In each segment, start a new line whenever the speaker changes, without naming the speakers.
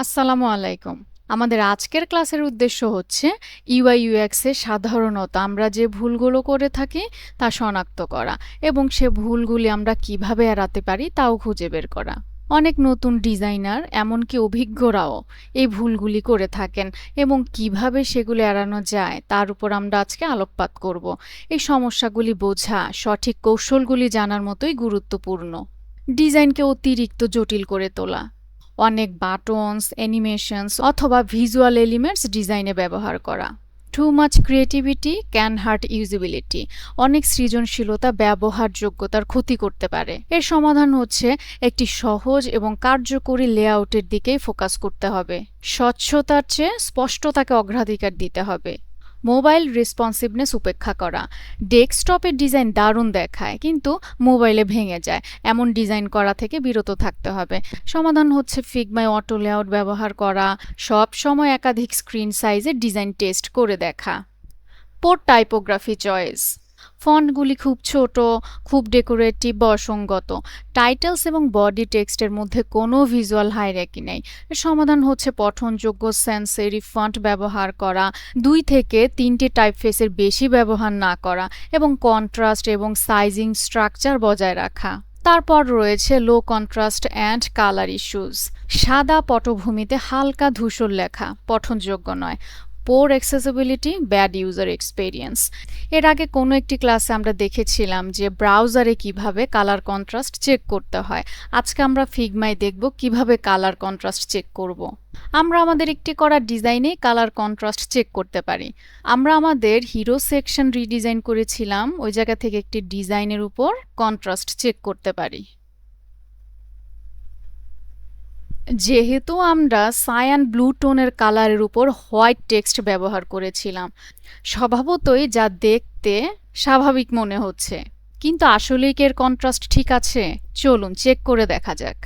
আসসালামু আলাইকুম। আমাদের আজকের ক্লাসের উদ্দেশ্য হচ্ছে ইউআই ইউএক্স এ সাধারণত আমরা যে ভুলগুলো করে থাকি তা শনাক্ত করা এবং সে ভুলগুলি আমরা কিভাবে এড়াতে পারি তাও খুঁজে বের করা। অনেক নতুন ডিজাইনার এমনকি অভিজ্ঞরাও এই ভুলগুলি করে থাকেন এবং কিভাবে সেগুলো এড়ানো যায় তার উপর আমরা আজকে আলোকপাত করব। এই সমস্যাগুলি বোঝা সঠিক কৌশলগুলি জানার মতোই গুরুত্বপূর্ণ। ডিজাইনকে অতিরিক্ত জটিল করে তোলা, অনেক বাটনস, অ্যানিমেশনস অথবা ভিজুয়াল এলিমেন্টস ডিজাইনে ব্যবহার করা। Too much creativity can heart usability, অনেক সৃজনশীলতা ব্যবহারযোগ্যতার ক্ষতি করতে পারে। এর সমাধান হচ্ছে একটি সহজ এবং কার্যকরী লেআউটের দিকেই ফোকাস করতে হবে। স্বচ্ছতার চেয়ে স্পষ্টতাকে অগ্রাধিকার দিতে হবে। মোবাইল রেসপন্সিভনেস উপেক্ষা করা, ডেস্কটপের ডিজাইন দারুণ দেখায় কিন্তু মোবাইলে ভেঙে যায়, এমন ডিজাইন করা থেকে বিরত থাকতে হবে। সমাধান হচ্ছে ফিগমায় অটো লেআউট ব্যবহার করা, সব সময় একাধিক স্ক্রিন সাইজের ডিজাইন টেস্ট করে দেখা। পোর টাইপোগ্রাফি চয়েস, ফন্টগুলি খুব ছোট, খুব ডেকোরেটিভ বা অসঙ্গত। টাইটেলস এবং বডি টেক্সটের মধ্যে কোনো ভিজুয়াল হাইরার্কি নেই। এর সমাধান হচ্ছে পঠনযোগ্য সেন্স সেরিফ ফন্ট ব্যবহার করা, 2 থেকে 3টি টাইপফেসের বেশি ব্যবহার না করা এবং কন্ট্রাস্ট এবং সাইজিং স্ট্রাকচার বজায় রাখা। তারপর রয়েছে লো কন্ট্রাস্ট অ্যান্ড কালার ইস্যুস। সাদা পটভূমিতে হালকা ধূসর লেখা পঠনযোগ্য নয়। পোর অ্যাক্সেসিবিলিটি, ব্যাড ইউজার এক্সপেরিয়েন্স। এর আগে কোনো একটি ক্লাসে আমরা দেখেছিলাম যে ব্রাউজারে কিভাবে কালার কন্ট্রাস্ট চেক করতে হয়। আজকে আমরা ফিগমায় দেখব কিভাবে কালার কন্ট্রাস্ট চেক করব। আমরা আমাদের একটি করা ডিজাইনে কালার কন্ট্রাস্ট চেক করতে পারি। আমরা আমাদের হিরো সেকশন রিডিজাইন করেছিলাম, ওই জায়গা থেকে একটি ডিজাইনের উপর কন্ট্রাস্ট চেক করতে পারি। যেহেতু আমরা সায়ান ব্লু টোনের কালারের উপর হোয়াইট টেক্সট ব্যবহার করেছিলাম, স্বভাবতই যা দেখতে স্বাভাবিক মনে হচ্ছে, কিন্তু আসলেই কি এর কন্ট্রাস্ট ঠিক আছে? চলুন চেক করে দেখা যাক।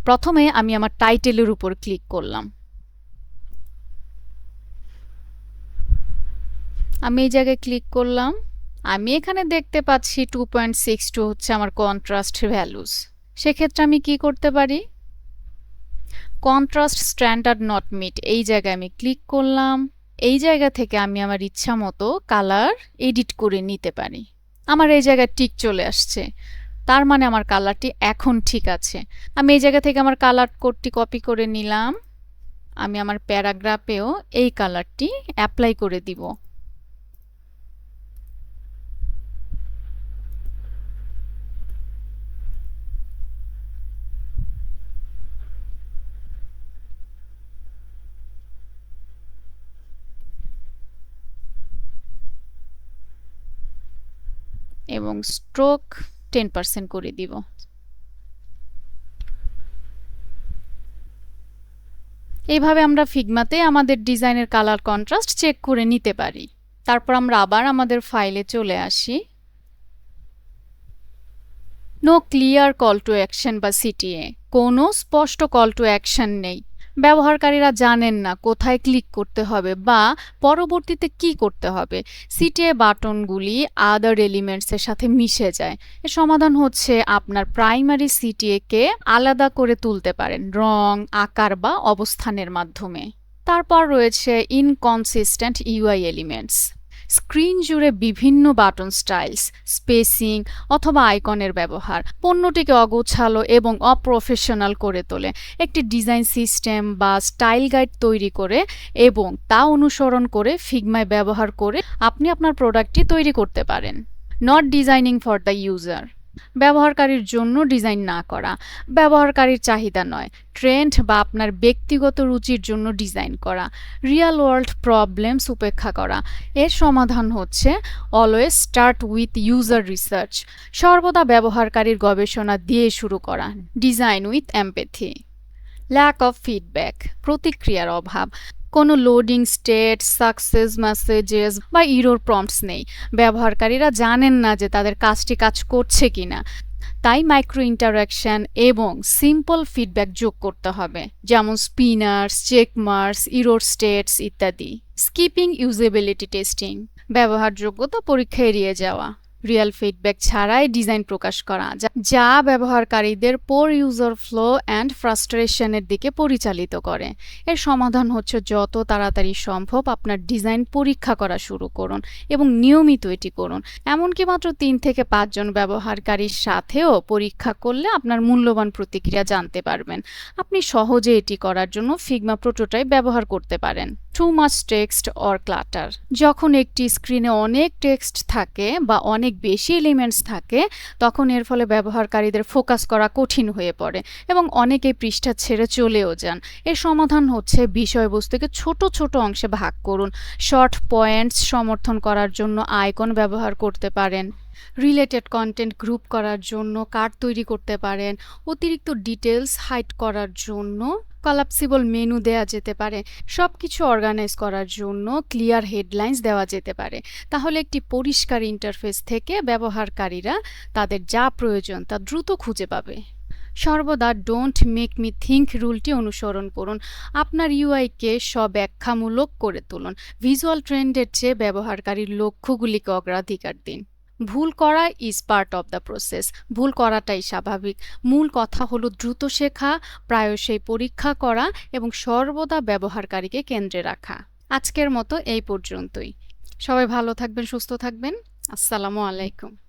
প্রথমে আমি আমার টাইটেলের উপর ক্লিক করলাম। আমি এই জায়গায় ক্লিক করলাম। আমি এখানে দেখতে পাচ্ছি 2.62 হচ্ছে আমার কন্ট্রাস্ট ভ্যালুস। সেক্ষেত্রে আমি কি করতে পারি? কন্ট্রাস্ট স্ট্যান্ডার্ড নট মিট, এই জায়গায় আমি ক্লিক করলাম। এই জায়গা থেকে আমি আমার ইচ্ছা মতো কালার এডিট করে নিতে পারি। আমার এই জায়গায় টিক চলে আসছে, তার মানে আমার কালারটি এখন ঠিক আছে। আমি এই জায়গা থেকে আমার কালার কোডটি কপি করে নিলাম। আমি আমার প্যারাগ্রাফেও এই কালারটি অ্যাপ্লাই করে দিব। এবং স্ট্রোক 10% করে দিব। এইভাবে আমরা ফিগমাতে আমাদের ডিজাইনের কালার কন্ট্রাস্ট চেক করে নিতে পারি। তারপর আমরা আবার আমাদের ফাইলে চলে আসি। No clear call to action বা সিটিএ, কোনো স্পষ্ট কল টু অ্যাকশন নেই। ব্যবহারকারীরা জানেন না কোথায় ক্লিক করতে হবে বা পরবর্তীতে কি করতে হবে। সিটিএ বাটনগুলি আদার এলিমেন্টসের সাথে মিশে যায়। এর সমাধান হচ্ছে আপনার প্রাইমারি সিটিএ কে আলাদা করে তুলতে পারেন রং, আকার বা অবস্থানের মাধ্যমে। তারপর রয়েছে ইনকনসিস্টেন্ট ইউআই এলিমেন্টস। স্ক্রিন জুড়ে বিভিন্ন বাটন স্টাইলস, স্পেসিং অথবা আইকনের ব্যবহার পণ্যটিকে অগোছালো এবং অপ্রফেশনাল করে তোলে। একটি ডিজাইন সিস্টেম বা স্টাইল গাইড তৈরি করে এবং তা অনুসরণ করে ফিগমায় ব্যবহার করে আপনি আপনার প্রোডাক্টটি তৈরি করতে পারেন। Not designing for the user, ব্যবহারকারীর জন্য ডিজাইন না করা, ব্যবহারকারীর চাহিদা নয়, ট্রেন্ড বা আপনার ব্যক্তিগত রুচির জন্য ডিজাইন করা। রিয়েল ওয়ার্ল্ড প্রবলেমস উপেক্ষা করা। এর সমাধান হচ্ছে always start with user research, সর্বদা ব্যবহারকারীর গবেষণা দিয়ে শুরু করা। Design with empathy. Lack of feedback, প্রতিক্রিয়ার অভাব। কোনো লোডিং স্টেট, সাকসেস মেসেজেস বা ইরর প্রম্পটস নেই। ব্যবহারকারীরা জানেন না যে তাদের কাজটি কাজ করছে কিনা। তাই মাইক্রো ইন্টারাকশন এবং সিম্পল ফিডব্যাক যোগ করতে হবে, যেমন স্পিনার্স, চেকমার্কস, ইরর স্টেটস ইত্যাদি। স্কিপিং ইউজেবিলিটি টেস্টিং, ব্যবহারযোগ্যতা পরীক্ষা এড়িয়ে যাওয়া। রিয়েল ফিডব্যাক ছাড়াই ডিজাইন প্রকাশ করা, যা ব্যবহারকারীদের পোর ইউজার ফ্লো অ্যান্ড ফ্রাস্ট্রেশনের দিকে পরিচালিত করে। এর সমাধান হচ্ছে যত তাড়াতাড়ি সম্ভব আপনার ডিজাইন পরীক্ষা করা শুরু করুন এবং নিয়মিত এটি করুন। এমনকি মাত্র ৩ থেকে ৫ জন ব্যবহারকারীর সাথেও পরীক্ষা করলে আপনার মূল্যবান প্রতিক্রিয়া জানতে পারবেন। আপনি সহজে এটি করার জন্য ফিগমা প্রোটোটাইপ ব্যবহার করতে পারেন। Too much text or clutter. যখন একটি স্ক্রিনে অনেক টেক্সট থাকে বা অনেক বেশি এলিমেন্টস থাকে, তখন এর ফলে ব্যবহারকারীদের ফোকাস করা কঠিন হয়ে পড়ে এবং অনেকে পৃষ্ঠা ছেড়ে চলেও যান। এর সমাধান হচ্ছে বিষয়বস্তুকে ছোট ছোট অংশে ভাগ করুন। শর্ট পয়েন্টস সমর্থন করার জন্য আইকন ব্যবহার করতে পারেন। রিলেটেড কন্টেন্ট গ্রুপ করার জন্য কার্ড তৈরি করতে পারেন। অতিরিক্ত ডিটেলস হাইড করার জন্য কলাপসিবল মেনু দেওয়া যেতে পারে। সব কিছু অর্গানাইজ করার জন্য ক্লিয়ার হেডলাইন্স দেওয়া যেতে পারে। তাহলে একটি পরিষ্কার ইন্টারফেস থেকে ব্যবহারকারীরা তাদের যা প্রয়োজন তা দ্রুত খুঁজে পাবে। সর্বদা ডোন্ট মেক মি থিঙ্ক রুলটি অনুসরণ করুন। আপনার ইউআইকে স্বব্যাখ্যামূলক করে তুলুন। ভিজুয়াল ট্রেন্ডের চেয়ে ব্যবহারকারীর লক্ষ্যগুলিকে অগ্রাধিকার দিন। ভুল করা is part of the process. ভুল করাটাই স্বাভাবিক। মূল কথা হলো দ্রুত শেখা, প্রায়শই পরীক্ষা করা এবং সর্বদা ব্যবহারকারীকে কেন্দ্রে রাখা। আজকের মতো এই পর্যন্তই। সবাই ভালো থাকবেন, সুস্থ থাকবেন। আসসালামু আলাইকুম।